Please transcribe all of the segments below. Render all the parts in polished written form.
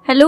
Hello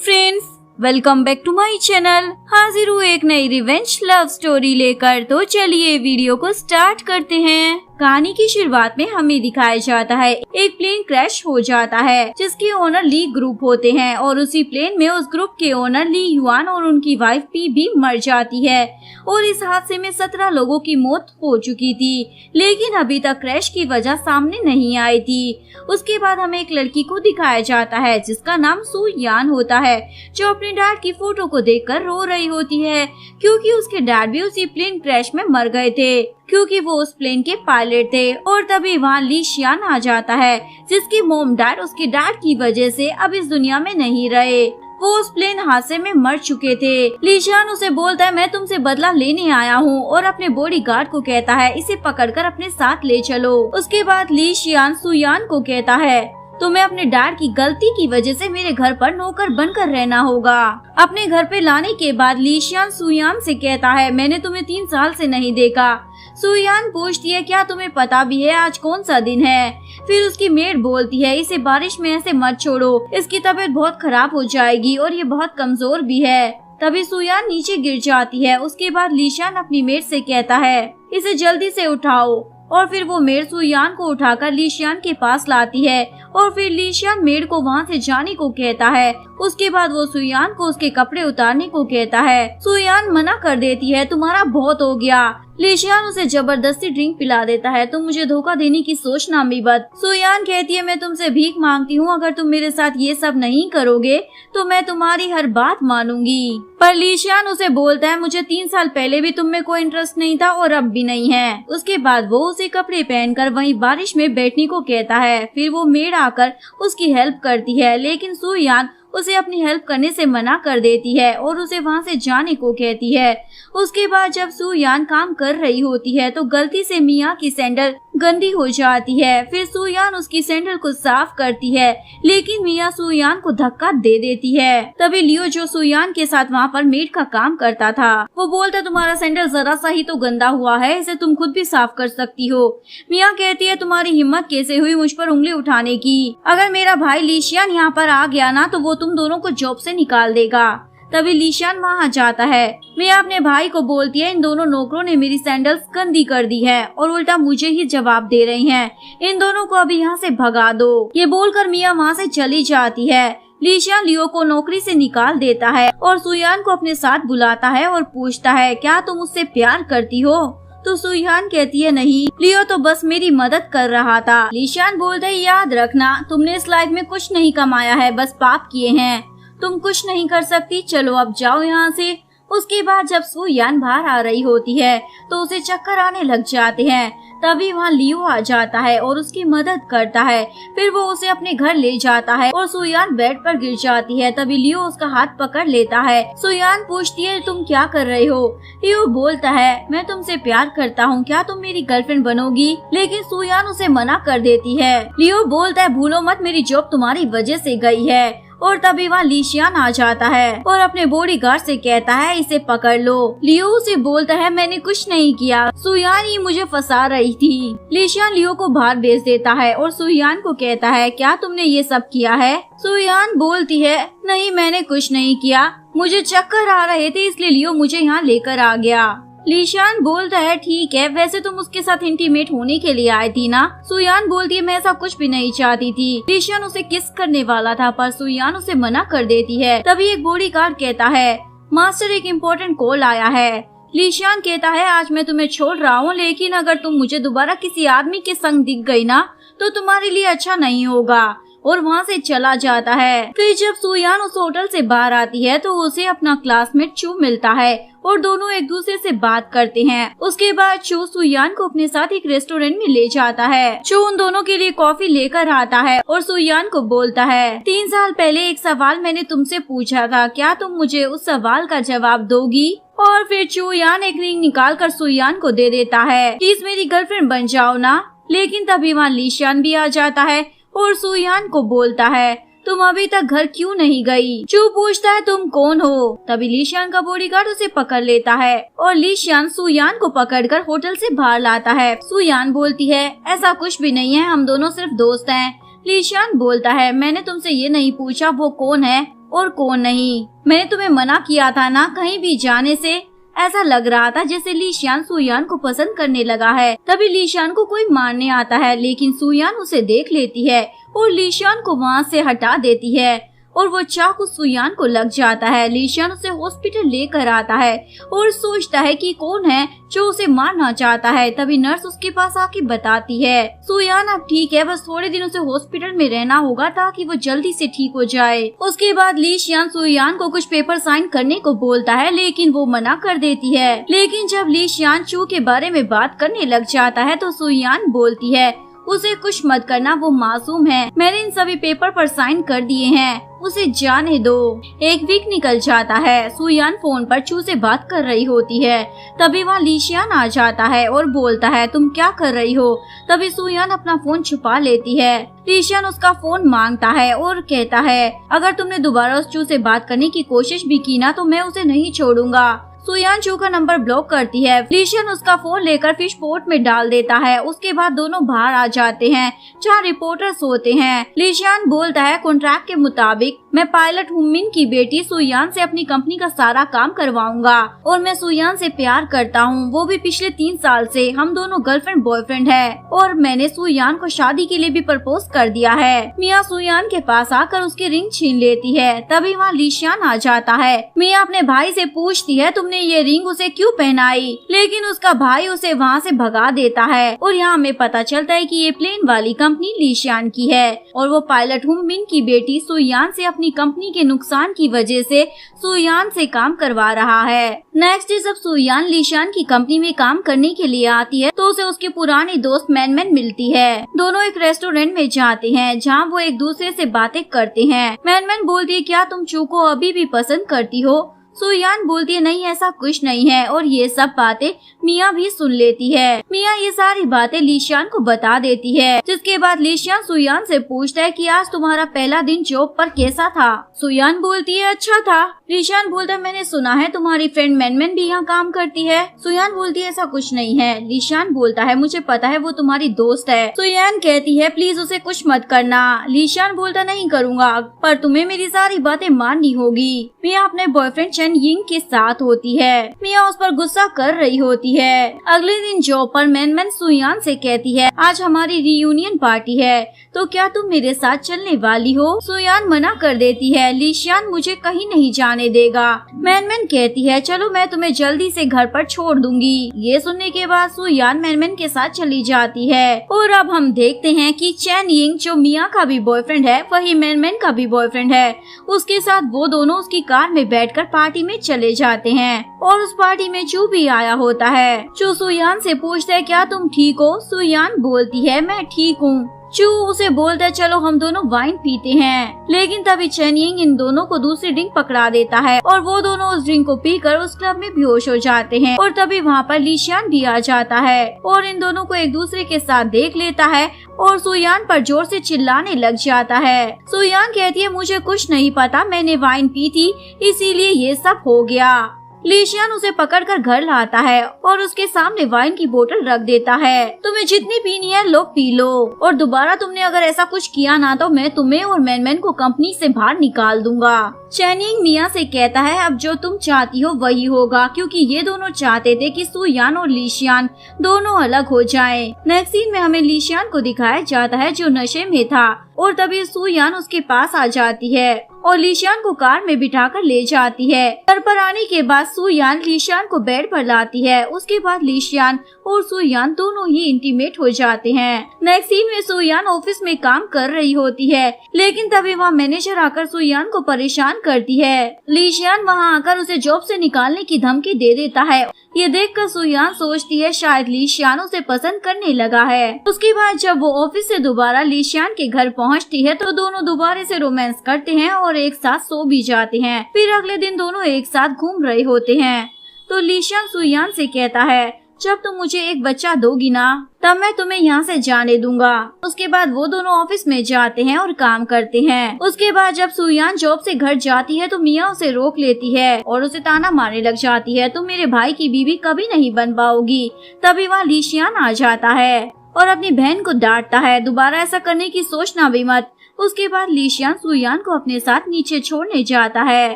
friends, welcome back to my channel. हाजिर हूँ एक नई रिवेंज लव स्टोरी लेकर। तो चलिए वीडियो को स्टार्ट करते हैं। कहानी की शुरुआत में हमें दिखाया जाता है एक प्लेन क्रैश हो जाता है जिसके ओनर ली ग्रुप होते हैं और उसी प्लेन में उस ग्रुप के ओनर ली युआन और उनकी वाइफ पी भी मर जाती है और इस हादसे में 17 लोगों की मौत हो चुकी थी, लेकिन अभी तक क्रैश की वजह सामने नहीं आई थी। उसके बाद हमें एक लड़की को दिखाया जाता है जिसका नाम सू यान होता है, जो अपने डैड की फोटो को देखकर रो रही होती है क्योंकि उसके डैड भी उसी प्लेन क्रैश में मर गए थे क्योंकि वो उस प्लेन के पायलट थे। और तभी वहाँ ली शियान आ जाता है जिसकी मोम डैड उसके डैड की वजह से अब इस दुनिया में नहीं रहे, वो उस प्लेन हादसे में मर चुके थे। ली शियान उसे बोलता है मैं तुमसे बदला लेने आया हूँ और अपने बॉडीगार्ड को कहता है इसे पकड़कर अपने साथ ले चलो। उसके बाद ली शियान सुयान को कहता है तुम्हें अपने डैड की गलती की वजह से मेरे घर पर नौकर बनकर रहना होगा। अपने घर पे लाने के बाद ली शियान सुयान से कहता है मैंने तुम्हें 3 साल से नहीं देखा। सुयान पूछती है क्या तुम्हें पता भी है आज कौन सा दिन है। फिर उसकी मेड बोलती है इसे बारिश में ऐसे मत छोड़ो, इसकी तबीयत बहुत खराब हो जाएगी और ये बहुत कमजोर भी है। तभी सुयान नीचे गिर जाती है। उसके बाद ली शियान अपनी मेड से कहता है इसे जल्दी से उठाओ और फिर वो मेड सुयान को उठाकर ली शियान के पास लाती है और फिर ली शियान मेड को वहाँ से जाने को कहता है। उसके बाद वो सुयान को उसके कपड़े उतारने को कहता है। सुयान मना कर देती है तुम्हारा बहुत हो गया। ली शियान उसे जबरदस्ती ड्रिंक पिला देता है तुम मुझे धोखा देने की सोचना भी मत। सुयान कहती है मैं तुमसे भीख मांगती हूँ, अगर तुम मेरे साथ ये सब नहीं करोगे तो मैं तुम्हारी हर बात मानूंगी। पर ली शियान उसे बोलता है मुझे 3 साल पहले भी तुम में कोई इंटरेस्ट नहीं था और अब भी नहीं है। उसके बाद वो उसे कपड़े पहनकर वहीं बारिश में बैठने को कहता है। फिर वो मेड आकर उसकी हेल्प करती है, लेकिन सुयान उसे अपनी हेल्प करने से मना कर देती है और उसे वहाँ से जाने को कहती है। उसके बाद जब सुयान काम कर रही होती है तो गलती से मिया की सैंडल गंदी हो जाती है। फिर सुयान उसकी सैंडल को साफ करती है, लेकिन मिया सुयान को धक्का दे देती है। तभी लियो जो सुयान के साथ वहाँ पर मेड का काम करता था वो बोलता तुम्हारा सैंडल जरा सा ही तो गंदा हुआ है, इसे तुम खुद भी साफ कर सकती हो। मिया कहती है तुम्हारी हिम्मत कैसे हुई मुझ पर उंगली उठाने की, अगर मेरा भाई ली शियान यहाँ पर आ गया ना तो वो तुम दोनों को जॉब से निकाल देगा। तभी ली शियान वहाँ जाता है। मिया अपने भाई को बोलती है इन दोनों नौकरों ने मेरी सैंडल्स गंदी कर दी है और उल्टा मुझे ही जवाब दे रही हैं, इन दोनों को अभी यहाँ से भगा दो। ये बोलकर मिया वहाँ से चली जाती है। ली शियान लियो को नौकरी से निकाल देता है और सुयान को अपने साथ बुलाता है और पूछता है क्या तुम उससे प्यार करती हो। तो सुयान कहती है नहीं, लियो तो बस मेरी मदद कर रहा था। ली शियान बोलता है याद रखना तुमने इस लाइफ में कुछ नहीं कमाया है, बस पाप किए हैं, तुम कुछ नहीं कर सकती, चलो अब जाओ यहाँ से। उसके बाद जब सुयान बाहर आ रही होती है तो उसे चक्कर आने लग जाते हैं। तभी वहाँ लियो आ जाता है और उसकी मदद करता है। फिर वो उसे अपने घर ले जाता है और सुयान बेड पर गिर जाती है। तभी लियो उसका हाथ पकड़ लेता है। सुयान पूछती है तुम क्या कर रहे हो। लियो बोलता है मैं तुमसे प्यार करता हूँ, क्या तुम मेरी गर्लफ्रेंड बनोगी। लेकिन सुयान उसे मना कर देती है। लियो बोलता है भूलो मत मेरी जॉब तुम्हारी वजह से गई है। और तभी वहाँ ली शियान आ जाता है और अपने बॉडीगार्ड से कहता है इसे पकड़ लो। लियो उसे बोलता है मैंने कुछ नहीं किया, सुयान ही मुझे फंसा रही थी। ली शियान लियो को बाहर भेज देता है और सुयान को कहता है क्या तुमने ये सब किया है। सुयान बोलती है नहीं मैंने कुछ नहीं किया, मुझे चक्कर आ रहे थे इसलिए लियो मुझे यहाँ लेकर आ गया। ली शियान बोलता है ठीक है, वैसे तुम उसके साथ इंटीमेट होने के लिए आई थी ना। सुयान बोलती है मैं ऐसा कुछ भी नहीं चाहती थी। ली शियान उसे किस करने वाला था पर सुयान उसे मना कर देती है। तभी एक बॉडीगार्ड कहता है मास्टर एक इम्पोर्टेंट कॉल आया है। ली शियान कहता है आज मैं तुम्हें छोड़ रहा हूँ, लेकिन अगर तुम मुझे दोबारा किसी आदमी के संग दिख गई ना तो तुम्हारे लिए अच्छा नहीं होगा। और वहाँ से चला जाता है। फिर जब सुयान उस होटल से बाहर आती है तो उसे अपना क्लासमेट चू मिलता है और दोनों एक दूसरे से बात करते हैं। उसके बाद चू सुयान को अपने साथ एक रेस्टोरेंट में ले जाता है। चू उन दोनों के लिए कॉफी लेकर आता है और सुयान को बोलता है 3 साल पहले एक सवाल मैंने तुमसे पूछा था, क्या तुम मुझे उस सवाल का जवाब दोगी। और फिर चूयान एक रिंग निकाल कर सुयान को दे देता है, प्लीज मेरी गर्लफ्रेंड बन जाओ ना। लेकिन तभी वहाँ ली शियान भी आ जाता है और सुयान को बोलता है तुम अभी तक घर क्यों नहीं गई। चू पूछता है तुम कौन हो। तभी ली शियान का बॉडीगार्ड उसे पकड़ लेता है और ली शियान सुयान को पकड़कर होटल से बाहर लाता है। सुयान बोलती है ऐसा कुछ भी नहीं है, हम दोनों सिर्फ दोस्त हैं। लीशियान बोलता है, मैंने तुमसे ये नहीं पूछा वो कौन है और कौन नहीं। मैंने तुम्हें मना किया था ना कहीं भी जाने से। ऐसा लग रहा था जैसे लीशियान सुयान को पसंद करने लगा है। तभी लीशियान को कोई मारने आता है, लेकिन सुयान उसे देख लेती है और लीशियान को वहाँ से हटा देती है और वो चाकू सुयान को लग जाता है। लीशियान उसे हॉस्पिटल लेकर आता है और सोचता है कि कौन है जो उसे मारना चाहता है। तभी नर्स उसके पास आके बताती है, सुयान अब ठीक है, बस थोड़े दिन उसे हॉस्पिटल में रहना होगा ताकि वो जल्दी से ठीक हो जाए। उसके बाद लीशियान सुयान को कुछ पेपर साइन करने को बोलता है, लेकिन वो मना कर देती है। लेकिन जब लीशियान चू के बारे में बात करने लग जाता है तो सुयान बोलती है, उसे कुछ मत करना, वो मासूम है, मैंने इन सभी पेपर पर साइन कर दिए हैं, उसे जाने दो। एक वीक निकल जाता है। सुयान फोन पर चू से बात कर रही होती है। तभी वहाँ लीशियान आ जाता है और बोलता है, तुम क्या कर रही हो। तभी सुयान अपना फोन छुपा लेती है। लीशियान उसका फोन मांगता है और कहता है, अगर तुमने दोबारा उस चू से बात करने की कोशिश भी की ना तो मैं उसे नहीं छोड़ूंगा। सुयान चू का नंबर ब्लॉक करती है। लीशियान उसका फोन लेकर फिश पोर्ट में डाल देता है। उसके बाद दोनों बाहर आ जाते हैं जहाँ रिपोर्टर्स होते हैं। लीशियान बोलता है, कॉन्ट्रैक्ट के मुताबिक मैं पायलट हुमिन की बेटी सुयान से अपनी कंपनी का सारा काम करवाऊंगा और मैं सुयान से प्यार करता हूँ, वो भी पिछले 3 साल से। हम दोनों गर्लफ्रेंड बॉयफ्रेंड है और मैंने सुयान को शादी के लिए भी प्रपोज कर दिया है। मिया सुयान के पास आकर उसकी रिंग छीन लेती है। तभी वहाँ लीशियान आ जाता है। मिया अपने भाई से पूछती है, तुमने ये रिंग उसे क्यों पहनाई, लेकिन उसका भाई उसे वहाँ से भगा देता है और यहाँ हमें पता चलता है कि ये प्लेन वाली कंपनी लीशियान की है और वो पायलट हुमिन की बेटी सुयान से अपनी कंपनी के नुकसान की वजह से सुयान से काम करवा रहा है। नेक्स्ट डे जब सुयान लीशियान की कंपनी में काम करने के लिए आती है तो उसे उसके पुरानी दोस्त मैनमैन मिलती है। दोनों एक रेस्टोरेंट में जाते हैं जहाँ वो एक दूसरे से बातें करते हैं। मैनमैन बोलती है, क्या तुम चू को अभी भी पसंद करती हो। सुयान बोलती है, नहीं ऐसा कुछ नहीं है और ये सब बातें मिया भी सुन लेती है। मिया ये सारी बातें लीशियान को बता देती है, जिसके बाद लीशियान सुयान से पूछता है कि आज तुम्हारा पहला दिन जॉब पर कैसा था। सुयान बोलती है, अच्छा था। लीशियान बोलता है, मैंने सुना है तुम्हारी फ्रेंड मैनमैन भी यहाँ काम करती है। सुयान बोलती है, ऐसा कुछ नहीं है। लीशियान बोलता है, मुझे पता है वो तुम्हारी दोस्त है। सुयान कहती है, प्लीज उसे कुछ मत करना। लीशियान बोलता, नहीं करूँगा, पर तुम्हें मेरी सारी बातें माननी होगी। मिया अपने बॉयफ्रेंड चेन यिंग के साथ होती है। मिया उस पर गुस्सा कर रही होती है। अगले दिन जॉब पर मैनमैन सुयान से कहती है, आज हमारी रियूनियन पार्टी है तो क्या तुम मेरे साथ चलने वाली हो। सुयान मना कर देती है। लीशियान मुझे कहीं नहीं जाने देगा। मैनमैन कहती है, चलो मैं तुम्हें जल्दी से घर पर छोड़ दूंगी। ये सुनने के बाद सुयान मैनमैन के साथ चली जाती है और अब हम देखते हैं कि चेन यिंग जो मिया का भी बॉयफ्रेंड है वही मैनमैन का भी बॉयफ्रेंड है। उसके साथ वो दोनों उसकी कार में बैठकर पार्टी में चले जाते हैं और उस पार्टी में चू भी आया होता है। चू सुयान से पूछता है, क्या तुम ठीक हो। सुयान बोलती है, मैं ठीक हूँ। चू उसे बोलता है, चलो हम दोनों वाइन पीते हैं। लेकिन तभी चेन यिंग इन दोनों को दूसरी ड्रिंक पकड़ा देता है और वो दोनों उस ड्रिंक को पीकर उस क्लब में बेहोश हो जाते हैं और तभी वहाँ पर लीशियान भी आ जाता है और इन दोनों को एक दूसरे के साथ देख लेता है और सुयान पर जोर से चिल्लाने लग जाता है। सुयान कहती है, मुझे कुछ नहीं पता, मैंने वाइन पी थी इसीलिए ये सब हो गया। लीशियान उसे पकड़कर घर लाता है और उसके सामने वाइन की बोतल रख देता है। तुम्हें जितनी पीनी है लो पी लो और दोबारा तुमने अगर ऐसा कुछ किया ना तो मैं तुम्हें और मैनमैन को कंपनी से बाहर निकाल दूंगा। चेन यिंग मिया से कहता है, अब जो तुम चाहती हो वही होगा, क्योंकि ये दोनों चाहते थे कि सुयान और लीशियान दोनों अलग हो जाएं। नेक्स्ट सीन में हमें लीशियान को दिखाया जाता है जो नशे में था और तभी सुयान उसके पास आ जाती है और लीशियान को कार में बिठाकर ले जाती है। घर पर आने के बाद सुयान लीशियान को बेड पर लाती है। उसके बाद लीशियान और सुयान दोनों ही इंटीमेट हो जाते हैं। नेक्स्ट सीन में सुयान ऑफिस में काम कर रही होती है, लेकिन तभी वहाँ मैनेजर आकर सुयान को परेशान करती है। लीशियान वहाँ आकर उसे जॉब से निकालने की धमकी दे देता है। ये देखकर सुयान सोचती है शायद लीशियान उसे पसंद करने लगा है। उसके बाद जब वो ऑफिस से दोबारा लीशियान के घर पहुँचती है तो दोनों दोबारा से रोमांस करते हैं और एक साथ सो भी जाते हैं। फिर अगले दिन दोनों एक साथ घूम रहे होते हैं तो लीशियान सुयान से कहता है, जब तुम मुझे एक बच्चा दोगी ना तब मैं तुम्हें यहाँ से जाने दूंगा। उसके बाद वो दोनों ऑफिस में जाते हैं और काम करते हैं। उसके बाद जब सुयान जॉब से घर जाती है तो मिया उसे रोक लेती है और उसे ताना मारने लग जाती है, तुम मेरे भाई की बीवी कभी नहीं बन पाओगी। तभी वहाँ लीशियान आ जाता है और अपनी बहन को डांटता है दोबारा ऐसा करने की सोचना भी मत। उसके बाद लीशियान सुयान को अपने साथ नीचे छोड़ने जाता है।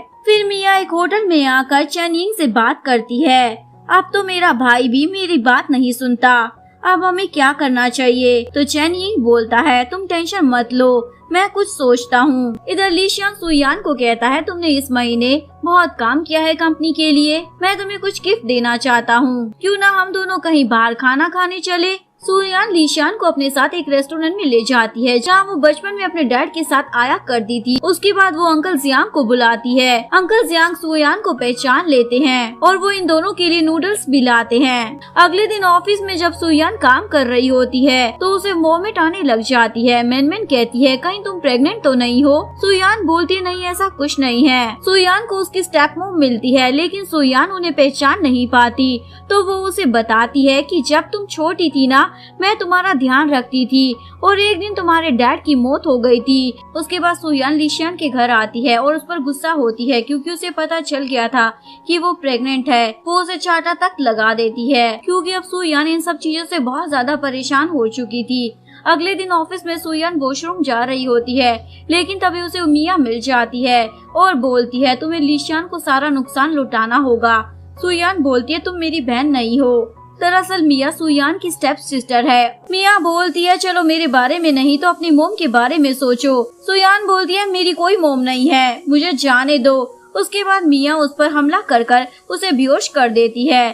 फिर मिया एक होटल में आकर चैन यिंग से बात करती है। अब तो मेरा भाई भी मेरी बात नहीं सुनता, अब हमें क्या करना चाहिए? तो चैन यिंग बोलता है तुम टेंशन मत लो, मैं कुछ सोचता हूँ। इधर लीशियान सुयान को कहता है तुमने इस महीने बहुत काम किया है कंपनी के लिए, मैं तुम्हें कुछ गिफ्ट देना चाहता हूँ, क्यों ना हम दोनों कहीं बाहर खाना खाने चले। सुयान लीशियान को अपने साथ एक रेस्टोरेंट में ले जाती है जहाँ वो बचपन में अपने डैड के साथ आया करती थी। उसके बाद वो अंकल जियांग को बुलाती है। अंकल जियांग सुयान को पहचान लेते हैं और वो इन दोनों के लिए नूडल्स भी लाते हैं। अगले दिन ऑफिस में जब सुयान काम कर रही होती है तो उसे वोमिट आने लग जाती है। मैनमैन कहती है कहीं तुम प्रेग्नेंट तो नहीं हो? सुयान बोलती नहीं, ऐसा कुछ नहीं है। सुयान को उसकी स्टेप मॉम मिलती है लेकिन सुयान उन्हें पहचान नहीं पाती, तो वो उसे बताती है कि जब तुम छोटी थी ना, मैं तुम्हारा ध्यान रखती थी और एक दिन तुम्हारे डैड की मौत हो गई थी। उसके बाद सुयान लीशियान के घर आती है और उस पर गुस्सा होती है क्योंकि उसे पता चल गया था कि वो प्रेग्नेंट है। वो उसे चाटा तक लगा देती है क्योंकि अब सुयान इन सब चीजों से बहुत ज्यादा परेशान हो चुकी थी। अगले दिन ऑफिस में सुयान वॉशरूम जा रही होती है लेकिन तभी उसे मिया मिल जाती है और बोलती है तुम्हें लीशियान को सारा नुकसान लौटाना होगा। सुयान बोलती है तुम मेरी बहन नहीं हो। दरअसल मिया सुयान की स्टेप सिस्टर है। मिया बोलती है चलो मेरे बारे में नहीं तो अपनी मोम के बारे में सोचो। सुयान बोलती है मेरी कोई मोम नहीं है, मुझे जाने दो। उसके बाद मिया उस पर हमला कर उसे बेहोश कर देती है।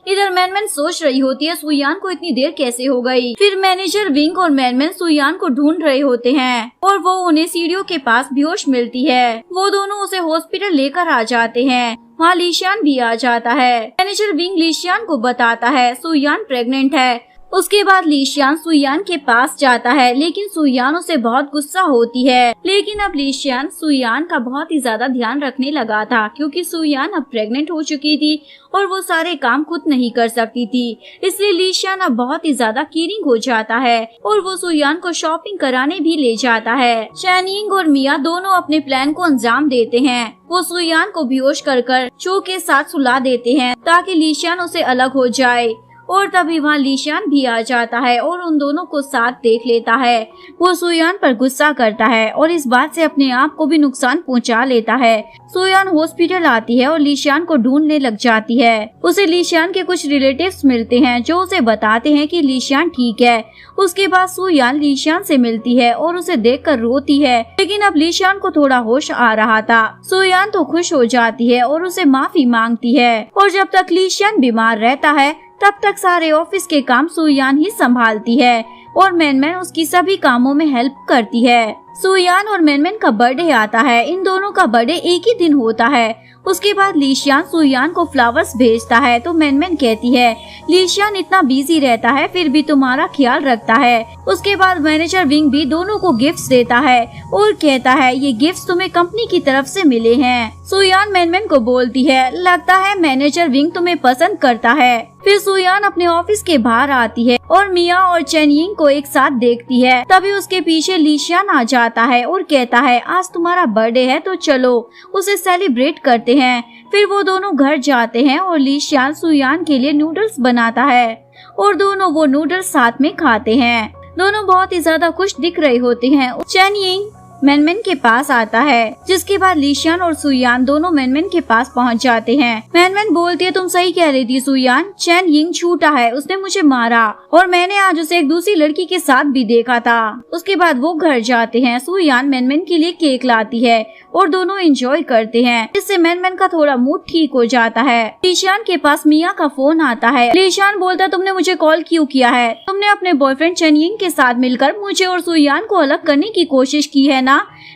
इधर मैनमैन सोच रही होती है सुयान को इतनी देर कैसे हो गई। फिर मैनेजर विंग और मैनमैन सुयान को ढूंढ रहे होते हैं और वो उन्हें सीढ़ियों के पास बेहोश मिलती है। वो दोनों उसे हॉस्पिटल लेकर आ जाते हैं। वहाँ लीशियान भी आ जाता है। मैनेजर विंग लीशियान को बताता है सुयान प्रेग्नेंट है। उसके बाद लीशियान सुयान के पास जाता है लेकिन सुयान उसे बहुत गुस्सा होती है। लेकिन अब लीशियान सुयान का बहुत ही ज्यादा ध्यान रखने लगा था क्योंकि सुयान अब प्रेग्नेंट हो चुकी थी और वो सारे काम खुद नहीं कर सकती थी, इसलिए लीशियान अब बहुत ही ज्यादा केयरिंग हो जाता है और वो सुयान को शॉपिंग कराने भी ले जाता है। चैन यिंग और मिया दोनों अपने प्लान को अंजाम देते हैं। वो सुयान को बेहोश कर चो के साथ सुला देते हैं ताकि लीशियान उसे अलग हो जाए और तभी वहाँ लीशियान भी आ जाता है और उन दोनों को साथ देख लेता है। वो सुयान पर गुस्सा करता है और इस बात से अपने आप को भी नुकसान पहुंचा लेता है। सुयान हॉस्पिटल आती है और लीशियान को ढूंढने लग जाती है। उसे लीशियान के कुछ रिलेटिव्स मिलते हैं जो उसे बताते हैं कि लीशियान ठीक है। उसके बाद सुयान लीशियान से मिलती है और उसे देखकर रोती है, लेकिन अब लीशियान को थोड़ा होश आ रहा था। सुयान तो खुश हो जाती है और उसे माफी मांगती है और जब तक लीशियान बीमार रहता है तब तक सारे ऑफिस के काम सुयान ही संभालती है और मैनमैन उसकी सभी कामों में हेल्प करती है। सुयान और मैनमैन का बर्थडे आता है। इन दोनों का बर्थडे एक ही दिन होता है। उसके बाद लीशियान सुयान को फ्लावर्स भेजता है तो मैनमैन कहती है लीशियान इतना बिजी रहता है फिर भी तुम्हारा ख्याल रखता है। उसके बाद मैनेजर विंग भी दोनों को गिफ्ट्स देता है और कहता है ये गिफ्ट्स तुम्हें कंपनी की तरफ से मिले हैं। सुयान मैनमैन को बोलती है लगता है मैनेजर विंग तुम्हें पसंद करता है। फिर सुयान अपने ऑफिस के बाहर आती है और मिया और चैन यिंग को एक साथ देखती है। तभी उसके पीछे लीशियान आ जाता है और कहता है आज तुम्हारा बर्थडे है तो चलो उसे सेलिब्रेट करते हैं। फिर वो दोनों घर जाते हैं और लीशियान सुयान के लिए नूडल्स बनाता है और दोनों वो नूडल्स साथ में खाते हैं। दोनों बहुत ही ज्यादा खुश दिख रहे होते हैं। चैन यिंग मैनमैन के पास आता है जिसके बाद लीशियान और सुयान दोनों मैनमैन के पास पहुंच जाते हैं। मैनमैन बोलती है तुम सही कह रही थी सुयान, चैन यिंग झूठा है, उसने मुझे मारा और मैंने आज उसे एक दूसरी लड़की के साथ भी देखा था। उसके बाद वो घर जाते हैं। सुयान मैनमैन के लिए केक लाती है और दोनों एंजॉय करते हैं, जिससे मैनमैन का थोड़ा मूड ठीक हो जाता है। लीशियान के पास मिया का फोन आता है। लीशियान बोलता तुमने मुझे कॉल क्यों किया है? तुमने अपने बॉयफ्रेंड चैन यिंग के साथ मिलकर मुझे और सुयान को अलग करने की कोशिश की है ना?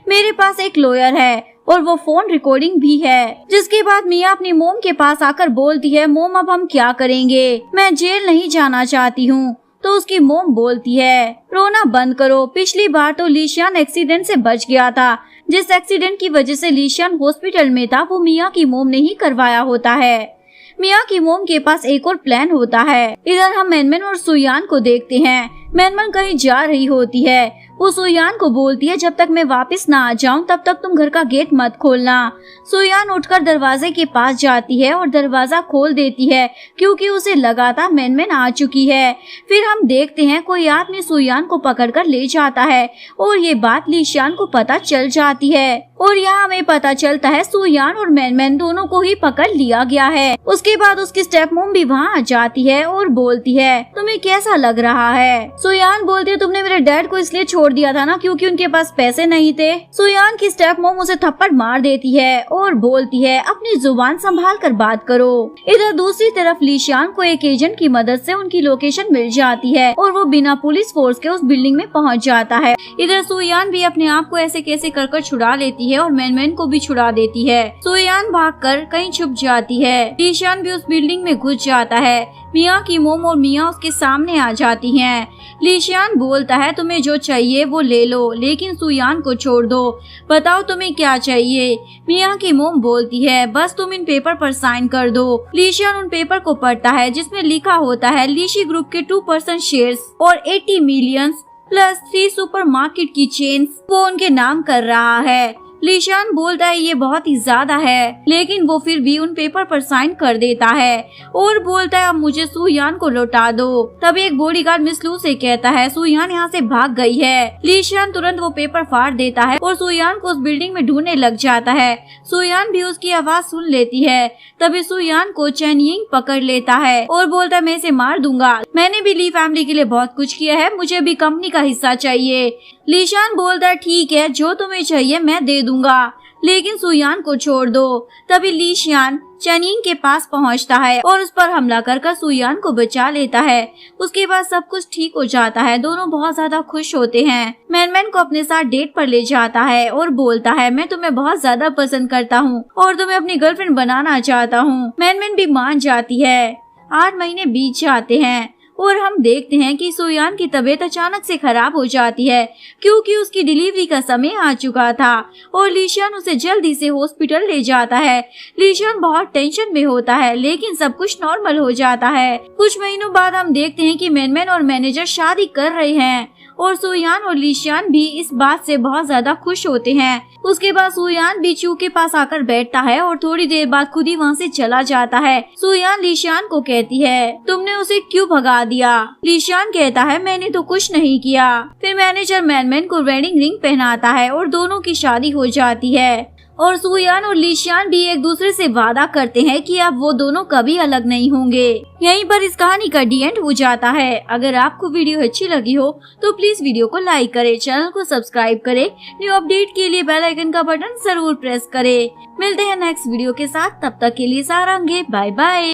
मेरे पास एक लॉयर है और वो फोन रिकॉर्डिंग भी है। जिसके बाद मिया अपनी मोम के पास आकर बोलती है मोम अब हम क्या करेंगे, मैं जेल नहीं जाना चाहती हूँ। तो उसकी मोम बोलती है रोना बंद करो, पिछली बार तो लीशियान एक्सीडेंट से बच गया था। जिस एक्सीडेंट की वजह से लीशियान हॉस्पिटल में था वो मिया की मोम ने ही करवाया होता है। मिया की मोम के पास एक और प्लान होता है। इधर हम मैनमैन और सुयान को देखते हैं। मैनमैन कहीं जा रही होती है। वो सुयान को बोलती है जब तक मैं वापस ना आ जाऊं तब तक तुम घर का गेट मत खोलना। सुयान उठकर दरवाजे के पास जाती है और दरवाजा खोल देती है क्योंकि उसे लगा था मैनमैन आ चुकी है। फिर हम देखते हैं कोई आदमी सुयान को पकड़कर ले जाता है और ये बात लीशियान को पता चल जाती है और यहाँ हमें पता चलता है सुयान और मैनमैन दोनों को ही पकड़ लिया गया है। उसके बाद उसकी स्टेप मॉम भी वहाँ आ जाती है और बोलती है तुम्हें कैसा लग रहा है। सुयान बोलती है तुमने मेरे डैड को इसलिए छोड़ दिया था ना क्योंकि उनके पास पैसे नहीं थे। सुयान की स्टेप मॉम उसे थप्पड़ मार देती है और बोलती है अपनी जुबान संभाल कर बात करो। इधर दूसरी तरफ लीशियान को एक एजेंट की मदद से उनकी लोकेशन मिल जाती है और वो बिना पुलिस फोर्स के उस बिल्डिंग में पहुँच जाता है। इधर सुयान भी अपने आप को ऐसे कैसे कर छुड़ा लेती है और मैनमैन को भी छुड़ा देती है। सुयान भागकर कहीं छुप जाती है। लीशियान भी उस बिल्डिंग में घुस जाता है। मिया की मोम और मिया उसके सामने आ जाती हैं। लीशियान बोलता है तुम्हें जो चाहिए वो ले लो लेकिन सुयान को छोड़ दो, बताओ तुम्हें क्या चाहिए। मिया की मोम बोलती है बस तुम इन पेपर पर साइन कर दो। लीशियान उन पेपर को पढ़ता है जिसमें लिखा होता है लीशी ग्रुप के 2% शेयर्स और 80 मिलियन प्लस 3 सुपरमार्केट की चेन्स वो उनके नाम कर रहा है। लीशियान बोलता है ये बहुत ही ज्यादा है लेकिन वो फिर भी उन पेपर पर साइन कर देता है और बोलता है अब मुझे सुयान को लौटा दो। तभी एक बॉडीगार्ड मिस लू से कहता है सुयान यहाँ से भाग गई है। लीशियान तुरंत वो पेपर फाड़ देता है और सुयान को उस बिल्डिंग में ढूंढने लग जाता है। सुयान भी उसकी आवाज सुन लेती है। तभी सुयान को चैन यिंग पकड़ लेता है और बोलता है मैं इसे मार दूंगा, मैंने भी ली फैमिली के लिए बहुत कुछ किया है, मुझे भी कंपनी का हिस्सा चाहिए। लीशियान बोलता है ठीक है जो तुम्हें चाहिए मैं दे दूंगा लेकिन सुयान को छोड़ दो। तभी लीशियान चैनिंग के पास पहुंचता है और उस पर हमला कर सुयान को बचा लेता है। उसके बाद सब कुछ ठीक हो जाता है। दोनों बहुत ज्यादा खुश होते हैं। मैनमैन को अपने साथ डेट पर ले जाता है और बोलता है मैं तुम्हें बहुत ज्यादा पसंद करता हूँ और तुम्हें अपनी गर्लफ्रेंड बनाना चाहता हूँ। मैनमैन भी मान जाती है। 8 महीने बीत जाते हैं और हम देखते हैं कि सुयान की तबीयत अचानक से खराब हो जाती है क्योंकि उसकी डिलीवरी का समय आ चुका था और लीशियान उसे जल्दी से हॉस्पिटल ले जाता है। लीशियान बहुत टेंशन में होता है लेकिन सब कुछ नॉर्मल हो जाता है। कुछ महीनों बाद हम देखते हैं कि मैनमैन और मैनेजर शादी कर रहे हैं और सुयान और लीशियान भी इस बात से बहुत ज्यादा खुश होते हैं। उसके बाद सुयान भी चू के पास आकर बैठता है और थोड़ी देर बाद खुद ही वहाँ से चला जाता है। सुयान लीशियान को कहती है तुमने उसे क्यों भगा दिया। लीशियान कहता है मैंने तो कुछ नहीं किया। फिर मैनेजर मैनमैन को वेडिंग रिंग पहनाता है और दोनों की शादी हो जाती है और सुयान और लीशियान भी एक दूसरे से वादा करते हैं कि अब वो दोनों कभी अलग नहीं होंगे। यहीं पर इस कहानी का डी एंड हो जाता है। अगर आपको वीडियो अच्छी लगी हो तो प्लीज वीडियो को लाइक करें, चैनल को सब्सक्राइब करें, न्यू अपडेट के लिए बेल आइकन का बटन जरूर प्रेस करें। मिलते हैं नेक्स्ट वीडियो के साथ, तब तक के लिए सारंगे, बाय बाय।